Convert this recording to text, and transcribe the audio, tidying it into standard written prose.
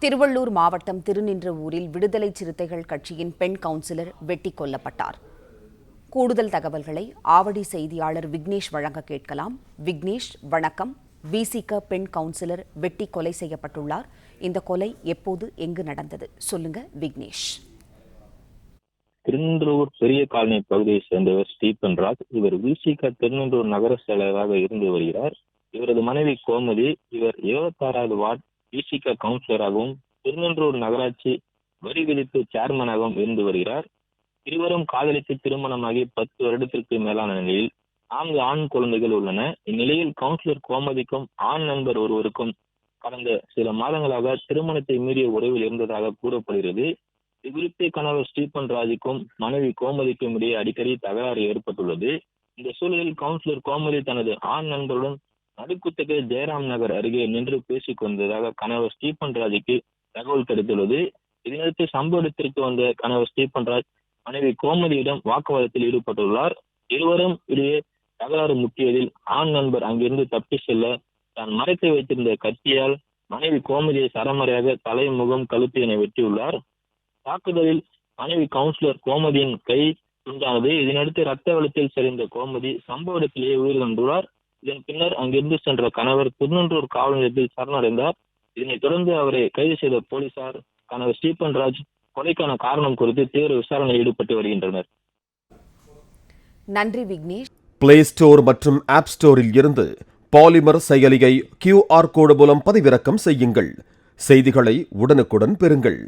திருவள்ளூர் மாவட்டம் திருநின்றவூரில் விடுதலை சிறுத்தைகள் கட்சியின் பெண் கவுன்சிலர் வெட்டிக் கொல்லப்பட்டார். கூடுதல் தகவல்களை ஆவடி செய்தியாளர் விக்னேஷ் வழங்க கேட்கலாம். விக்னேஷ், வணக்கம். விசிக பெண் கவுன்சிலர் வெட்டி கொலை செய்யப்பட்டுள்ளார். இந்த கொலை எப்போது, எங்கு நடந்தது? சொல்லுங்க விக்னேஷ். திருநின்றவூர் பெரிய காலனி பகுதியை சேர்ந்தவர் ஸ்டீபன் ராஜ். இவர் விசிக திருநின்றவூர் நகர செயலராக இருந்து வருகிறார். இவரது மனைவி கோமதி. இவர் 76வது வார்டு விசிக கவுன்சிலராகவும் திருநின்றவூர் நகராட்சி வரி விதிப்பு சேர்மனாகவும் இருந்து வருகிறார். இருவரும் காதலித்து திருமணமாகி 10 வருடத்திற்கு மேலான நிலையில் 4 ஆண் குழந்தைகள் உள்ளன. இந்நிலையில் கவுன்சிலர் கோமதிக்கும் ஆண் நண்பர் ஒருவருக்கும் கடந்த சில மாதங்களாக திருமணத்தை மீறிய உறவில் இருந்ததாக கூறப்படுகிறது. இதுகுறித்து கணவர் ஸ்டீபன் ராஜுக்கும் மனைவி கோமதிக்கும் இடையே அடிக்கடி தகராறு ஏற்பட்டுள்ளது. இந்த சூழலில் கவுன்சிலர் கோமதி தனது ஆண் நண்பருடன் நடுக்குத்தகை ஜெயராம் நகர் அருகே நின்று பேசிக் கொண்டதாக கணவர் ஸ்டீபன் ராஜுக்கு தகவல் கிடைத்துள்ளது. இதனையடுத்து சம்பவ இடத்திற்கு வந்த கணவர் ஸ்டீபன் ராஜ் மனைவி கோமதியிடம் வாக்குவாதத்தில் ஈடுபட்டுள்ளார். இருவரும் இடையே தகராறு முற்றியதில் ஆண் நண்பர் அங்கிருந்து தப்பி செல்ல தான் மறைத்து வைத்திருந்த கத்தியால் மனைவி கோமதியை சரமறையாக தலை, முகம், கழுத்து என வெட்டியுள்ளார். தாக்குதலில் மனைவி கவுன்சிலர் கோமதியின் கை துண்டானது. இதனடுத்து ரத்த வெள்ளத்தில் சரிந்த கோமதி சம்பவ இடத்திலேயே உயிரிழந்துள்ளார். இதன் பின்னர் அங்கிருந்து சென்ற கணவர் திருநின்றவூர் காவல் நிலையத்தில் சரணடைந்தார். இதனைத் தொடர்ந்து அவரை கைது செய்த போலீசார் கணவர் ஸ்டீபன் ராஜ் கொலைக்கான காரணம் குறித்து தீவிர விசாரணையில் ஈடுபட்டு வருகின்றனர். நன்றி விக்னேஷ். பிளே ஸ்டோர் மற்றும் ஆப் ஸ்டோரில் இருந்து பாலிமர் செயலியை QR கோடு மூலம் பதிவிறக்கம் செய்யுங்கள். செய்திகளை உடனுக்குடன் பெறுங்கள்.